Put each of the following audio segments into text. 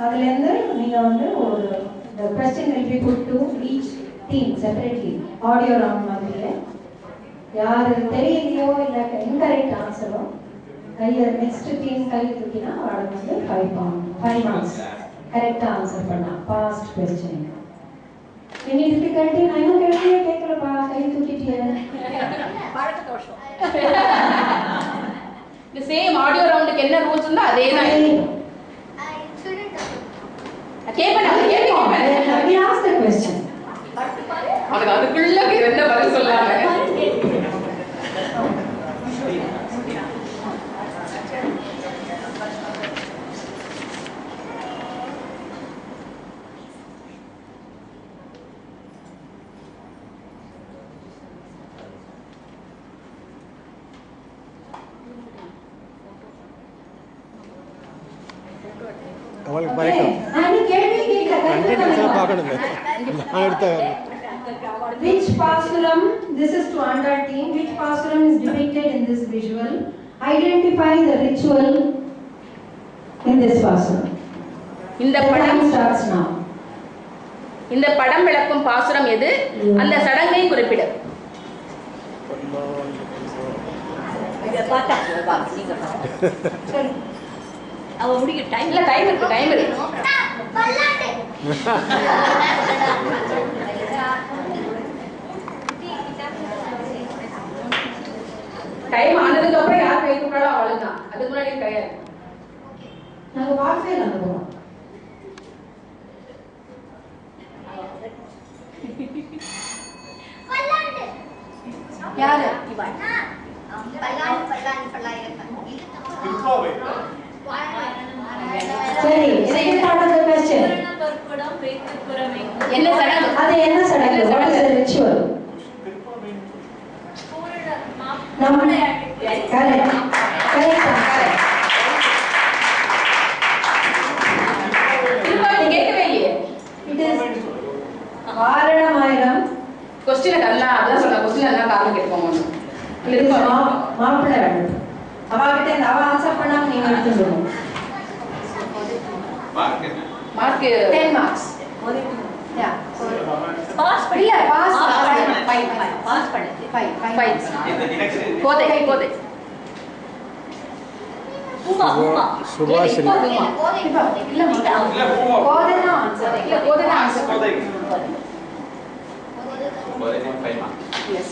அதுலேருந்து நீங்கள் வந்து ஒரு the question will be put to each team separately audio round மாதிரியே யார் தெரியலையோ இல்லை இன்கரெக்ட் ஆன்சரோ கையை நெக்ஸ்ட் டீம் கை தூக்கினா அவளுக்கு வந்து 5 marks கரெக்டாக ஆன்சர் பண்ணா பாஸ்ட் கொஸ்டின். இனி டிஃபிகல்ட்டி நான் இன்னும் கேள்வியே கேட்கலப்பா கை தூக்கிட்டியே பழக்க தோஷம். இந்த சேம் ஆடியோ ரவுண்டுக்கு என்ன ரூல்ஸ் இருந்தா அதே தான் அதுக்குள்ள என்ன பதில் சொல்லாங்க. Which pasuram, this is to under team, which pasuram is depicted in this visual? Identify the ritual in this pasuram. இந்த படம் starts now. இந்த படம் விளக்கும் பாசுரம் எது? அந்த சடங்கை குறிப்பிடு. இத பார்த்தா நீங்க சரி அவ முடிக்க டைம் இல்ல டைம் இருக்கு டைம் ஆனதுக்கு அப்புறம் யார் கை தூக்குறாளோ அவ்வளவுதான். அதுக்கு முன்னாடி தயார் நாங்க வார்த்தையில அனுப்புவோம். யாரு சரி second part of the question என்ன சடங்கு? அது என்ன சடங்கு? What is the ritual? நம்ம கரெக்ட் கேட்கவே இல்லையே. It is Vaaranam Aayiram. क्वेश्चन நல்லா அதான் சொல்ல क्वेश्चन நல்லா காரணம் கேட்போம். மாப்பிள்ளை அவகிட்ட அவ ஆன்சர் பண்ணாம நீங்க எடுத்துக்கணும். Mark 10 marks. யா பாஸ் பண்ணல பாஸ் 5 பாஸ் பண்ணு 5 போதே பூமா சுபாஷினி இல்ல போதேனா ஆன்சர் இல்ல போதேனா ஆன்சர் போதே 5 marks. Yes.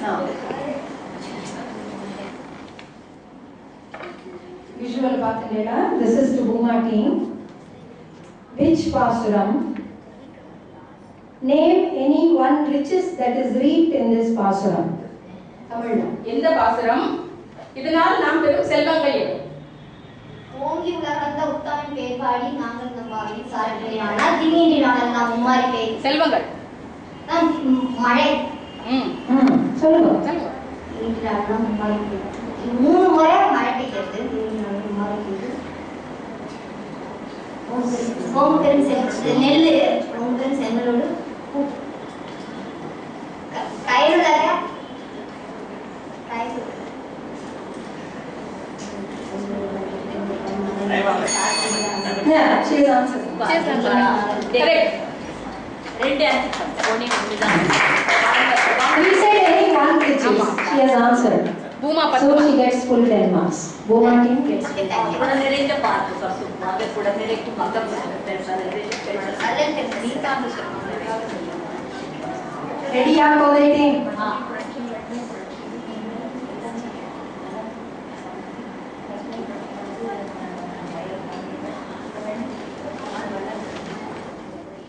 Now visual pathileda, this is to Bhuma team. Which pasuram? Name any one riches that is reaped in this pasuram. Tamil. எந்த பாசுரம் இதனால் நாம் பெறும் செல்வங்கள் எது? ஓங்கி உலகளந்த உத்தாவின் பேர் பாடி நாங்கள் நம்பாவி சாரடியான திடீரென நாங்கள் நாம் உம்மாரி பேர் செல்வங்கள் மழை சொல்லுங்க திடீரென உம்மாரி பேர் 3 முறை மழை பெய்கிறது திடீரென உம்மாரி பேர் ஓங்கன் நெல்லு ஓங்கன் சென்னலோடு கயிறுலக கயிறு Yeah, she is answering. Correct. ரெண்டு ஆன்சர் ஒண்ணே ஒண்ணுதான். We said any one which is. She has answered. Puma So she gets full 10 marks. Bhuma team gets. உடனே ரெண்டு பார்த்து சொல்லுங்க. அது உடனே ரெண்டு மகம் Ready ya Kode team?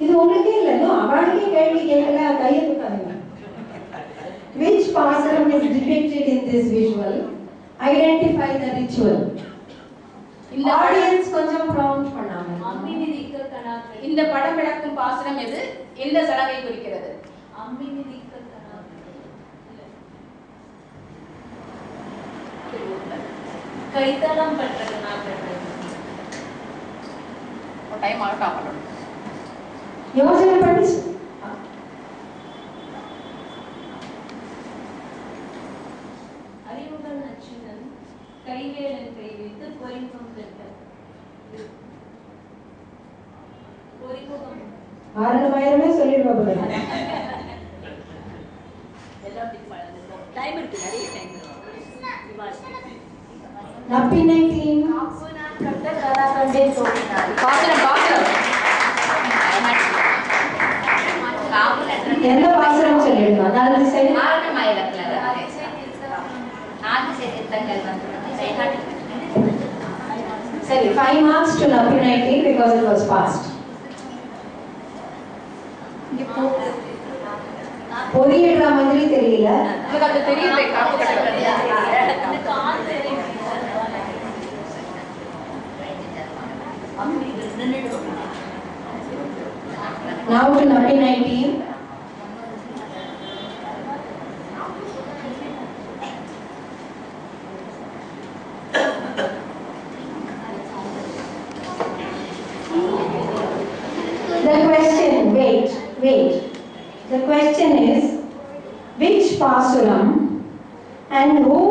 இது உங்களுக்கே இல்ல இன்னும் அவளுக்கே கேள்வி கேட்கல கையை தூக்காதீங்க. Which pasuram is depicted in this visual? Identify the ritual. இந்த ஆடியன்ஸ் கொஞ்சம் ப்ராம்ப்ட் பண்ணாங்க. அம்மி மிதிக்க கணாக்கள். இந்த படம் விளக்கும் பாசுரம் எது? எந்த சடங்கை குறிக்கிறது? அம்மி மிதிக்க கணாக்கள். கைத்தலம் பற்ற கணாக்கள். டைம் ஆகட்டாமல. யோசனை பண்ணி அறிவுகள் அச்சுதன் கைவேலன் கை வைத்து பொறிக்கும் பெற்ற ஆரம்பமாயிரமே சொல்லிடுவா போல. டைம் இருக்கு, நிறைய டைம் இருக்கு. நப்பினை டீம். எந்த பாசுரம் சொல்லிடுங்க? நாலு சைடு. சரி, 5 marks to Napinai team because it was fast. பொறியிடுற மாதிரி தெரியல. எனக்கு அது தெரியல. காப்பு கட்டறது. Now to Napinai team. The question, wait. The question is, which pasuram and who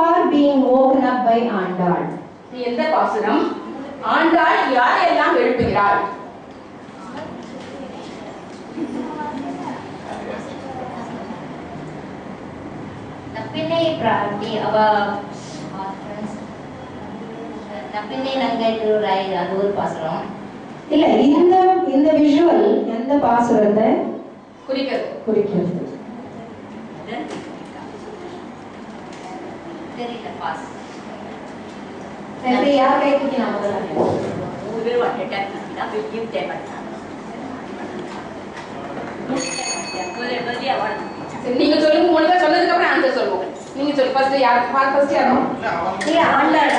are being woken up by Andal? எந்த பாசுரம்? ஆண்டாள் யாரெல்லாம் எழுப்புகிறாள்? நப்பினை பிராட்டி அவ நப்பினை நங்கை திருராய் அது ஒரு பாசுரம். இல்ல, இந்த விஷுவல் எந்த பாசுரத்தை குறிக்கிறது? தெரியல பாஸ். சரி, யார் கை தூக்கினா முதல்ல? நீங்க சொல்லுங்க. மோனிகா சொன்னதுக்கு அப்புறம் ஆன்சர் சொல்லுங்க. நீங்க சொல்லு. ஃபர்ஸ்ட் யார் ஃபர்ஸ்ட் யாரோ? இல்ல, ஆண்டாள்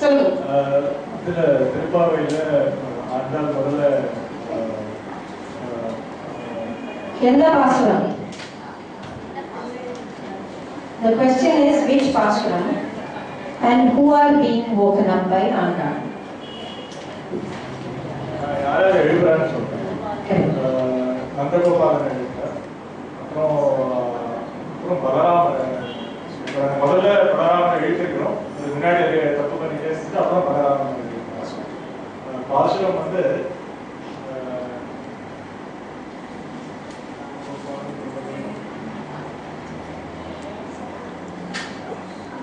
சொல்லுங்க. இதுல திருப்பாவையில ஆண்டாள் முதல்ல எந்த பாசுரம்? The question is which pasuram and who are being woken up by Andal? யாராவது எழுதுறான்னு சொல்றேன். நந்தகோபாலன் எழுதுறார். அப்புறம் பலராமன். முதல்ல பலராமன் எழுதிருக்கிறோம். முன்னாடி தப்பு பண்ணி பேசிட்டு அப்புறம் பலராமன் எழுதிருக்கிறோம். பாசுரம் வந்து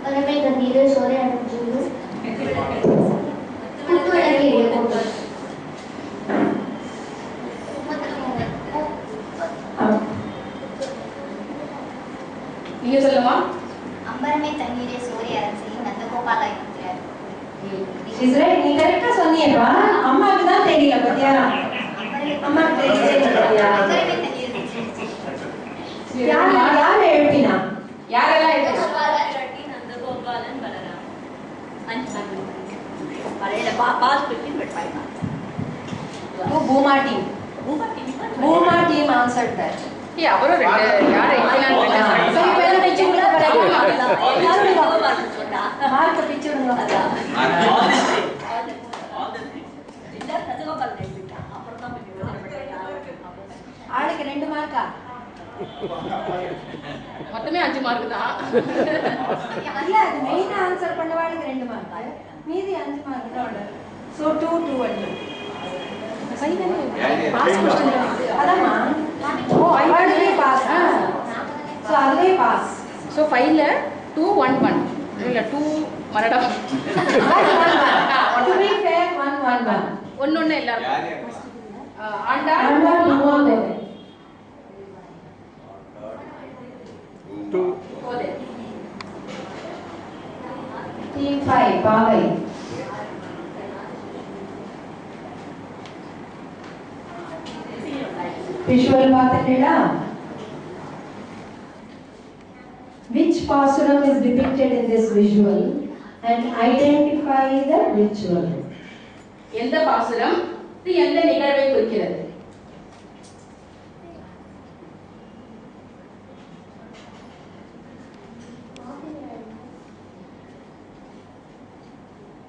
அப்பறமே தண்ணீர் சோறை அனுப்பிச்சு புத்து இறங்கி போட்டு நீங்க சொல்லுமா? அம்பரமே தண்ணீரே சோறை அரைச்சி நந்தகோபாலா இருக்கிறார். She's right. நீ கரெக்ட்டா சொன்னீங்கப்பா. அம்மாக்கு தான் தெரியல பத்தியா? அம்மாக்கு தெரியல. அம்பரமே தண்ணீர் யார் எழுப்பினா? யாரெல்லாம் எழுதுறாங்க? நந்தகோபாலன் பலராம். பழைய பாஸ் பிடிக்கும் but ஃபைனா. Bhuma team. Bhuma team answered that. அவரும் ரெண்டு யாரை எழுதினான்னு சரி, பேர பிச்சு விடுங்க பாருங்க. சொன்னா மார்க்க பிச்சு விடுங்க. ஆளுக்கு 2 மார்க்கா? மொத்தமே 5 மார்க் தான். இல்ல, அது மெயின் ஆன்சர் பண்ணவாளுக்கு 2 மார்க். மீதி 5 மார்க் தான். So 2 1. பாஸ் क्वेश्चन அதாமா. ஓ, அதுவே பாஸ். சோ அதுவே பாஸ். சோ 5 ல 2 1 1 இல்ல 2 மரடா. To be fair 1 1 1. ஒண்ணொண்ணு எல்லாரும். ஆண்டாள் போதே. 2 போதே. Team 5 பாவை. Visual பார்த்தீங்களா? Which pasuram is depicted in this visual and identify the ritual? எந்த பாசுரம் எந்த நிகழ்வை குறிக்கிறது?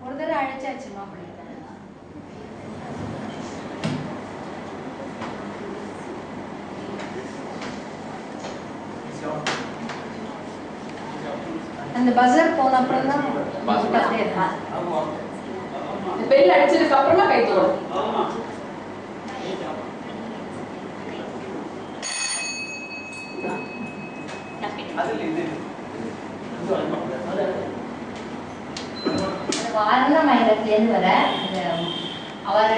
ஒரு தடவை அழைச்சாச்சு மாப்பிள்ளை. அந்த பஸர் போன அப்புறம் தான் பெல் அடிச்சதுக்கு அப்புறமா கை தூக்கணும். வாரணமாயிரத்துலேருந்து வர அவர்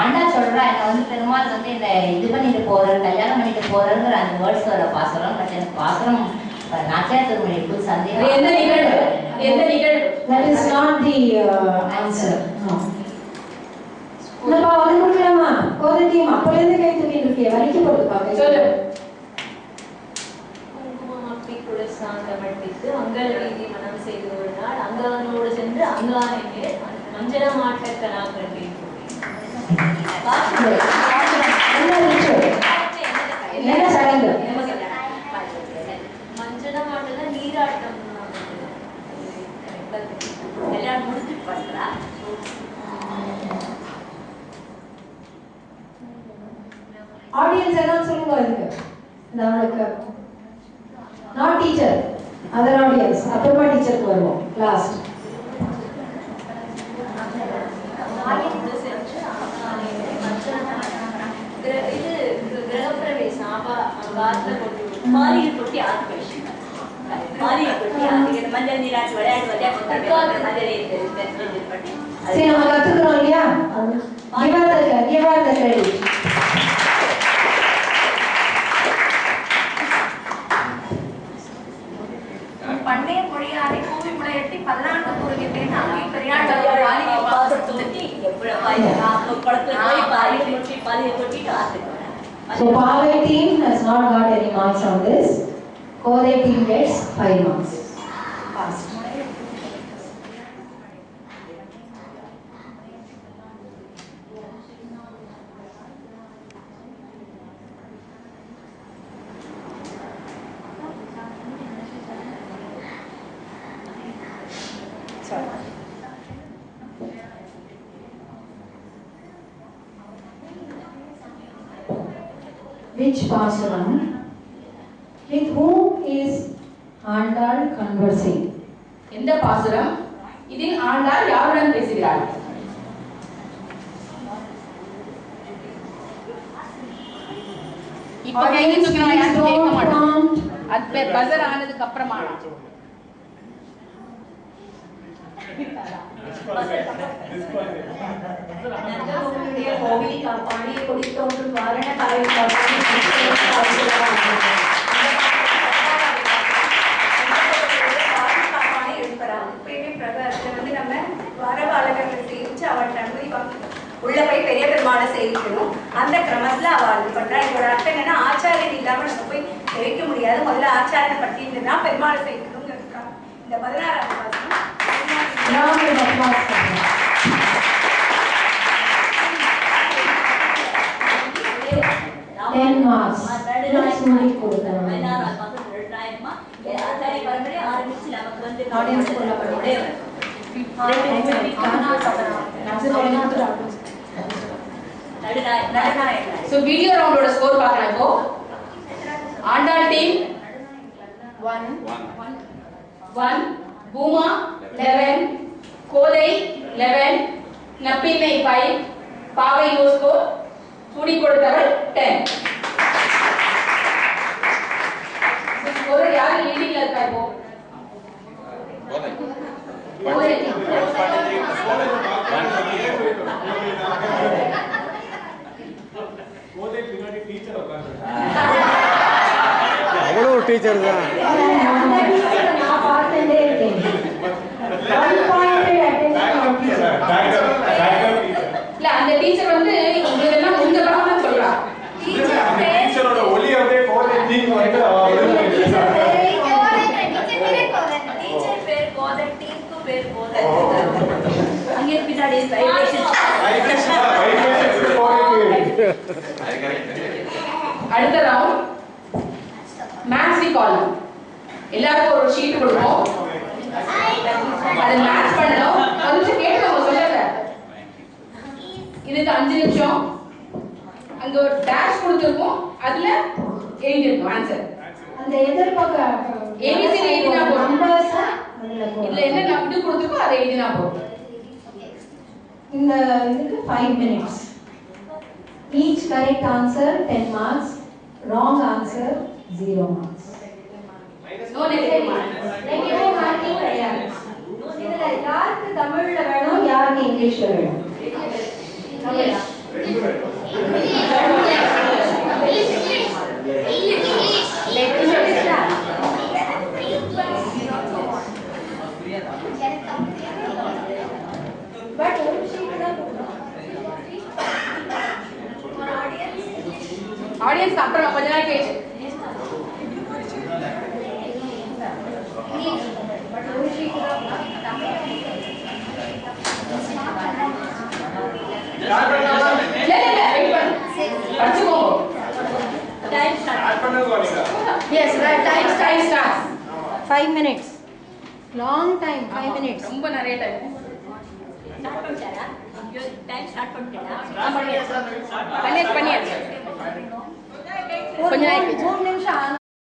அண்ணா சொல்றா என்னை வந்து பெருமாள் வந்து இந்த இது பண்ணிட்டு போறாரு, கல்யாணம் பண்ணிட்டு போறாருங்கிற அந்த வேர்ட்ஸ் வர பாசுரம். பட் எனக்கு பாசுரம் நாச்சியார் திருமொழிக்கு சந்தேகம். எந்த நிகழ்வு? That is not the answer. No. என்னப்பா வந்து கொடுக்கலாமா? கோதை டீம் அப்பலேருந்து கை தூக்கிட்டு இருக்கே, வலிக்கு போடுதுப்பா கை. சொல்லு. சாந்தமட்டித்து அங்கல் வீதி மனம் செய்து ஒரு நாள் அங்கவனோடு சென்று அங்கானே மஞ்சளமாட்டக்கலா கண்டேன். என்ன சடங்கு? மஞ்சளமாட்டல நீராட்டம் எல்லாம் முடிச்சு பண்றா. ஆடியன்ஸ் எல்லாம் சொல்லுங்க அதுக்கு. நம்மளுக்கு நாட் டீச்சர், அதர் ஆடியன்ஸ். அப்புறமா டீச்சருக்கு வருவோம் லாஸ்ட். இது கிரகப்பிரவேசம் மாரியில் கொட்டி ஆர்ப்பேஷன் மாரியில் கொட்டி ஆர்ப்பேஷன் மஞ்சள் நீராட்டு விளையாட்டு சரி, நம்ம கத்துக்கிறோம் இல்லையா? give her the credit. பண்டைய மொழியாரை கூவி முளையட்டி பல்லாண்டு கூறுகின்றேன். So Pavai team has not got any marks on this. Kodai team gets 5 marks. Passed. Which Pasuram? With whom is Andal conversing? எந்த பாசுரம்? இதில் ஆண்டாள் யாருடன் பேசுகிறாள்? இப்ப கையில தூக்கினா யாரும் கேட்க மாட்டாங்க. அது பஸர் ஆனதுக்கு அப்புறமா கோவில் காப்பாணி கொடித்தோன்றும் வாரண கலை காப்பாணி எழுப்புறாங்க. எப்பயுமே பிரகாரத்தை வந்து நம்ம வரகாலங்களை சேவிச்சு அவள்கிட்ட அனுமதி உள்ள போய் பெரிய பெருமாளை சேவிக்கணும். அந்த கிரமத்துல அவள் இது பண்றா. இதோட அர்த்தம் என்னன்னா, ஆச்சாரியன் இல்லாம நம்ம போய் சேவிக்க முடியாது. முதல்ல ஆச்சாரியனை பற்றி இருந்தா பெருமாளை சேவிக்கணுங்கிறதுக்காக இந்த 16ஆவது பாசனம். So video round oda score paakalam ipo. Andal team 1 Bhuma 11 Kodai 11 Nappinai 5 Pavai no score Sudi koduthaval 10. So score yaar leading la irukka ipo? அவ்வளோ டீச்சர் தான். நான் பார்த்துட்டே இருக்கேன். இல்ல அந்த டீச்சர் வந்து இதெல்லாம் இந்த பக்கம் தான் சொல்றா. டீச்சரோட ஒலி அப்படியே கோதை டீம் வந்து டீச்சர் பேர் கோதை டீமுக்கு பேர் கோதை. அங்கே பின்னாடி வைப்ரேஷன் அடுத்த ரவுண்ட் மேத்ஸ் காலம். எல்லாருக்கும் ஒரு ஷீட் கொடுப்போம். அதை மேட்ச் பண்ணணும். ஒரு நிமிஷம் கேட்கணும் சொல்லுங்க. இதுக்கு 5 நிமிஷம். அங்க ஒரு டேஷ் கொடுத்துருக்கோம். அதுல எழுதிருக்கோம் ஆன்சர். அந்த எதிர்பக்க ABC எழுதினா போதும். நம்பர்ஸ் இதுல என்ன இது கொடுத்துருக்கோ அதை எழுதினா போதும். இந்த இதுக்கு 5 minutes. Each correct answer 10 marks, wrong answer 0 marks. No negative marks. Negative marking கிடையாது. இதுல யாருக்கு தமிழ்ல வேணும், யாருக்கு இங்கிலீஷ்ல வேணும்? தமிழா? பட் ஒரு ஷீட் தான் போடுறோம். ஆடியன்ஸ் அப்புறம் கொஞ்ச நேரம் கேட்டு பட் ஒரு ஷீட் தான் படிச்சுக்கோ. Time start. Yes, right. Time starts. 5 minutes. Long time, 5 minutes. ரொம்ப நிறைய டைம். ஸ்டார்ட் பண்ணிட்டாரா? டைம் ஸ்டார்ட் பண்ணிட்டாரா? பண்ணியாச்சு. ஒரு 3 நிமிஷம்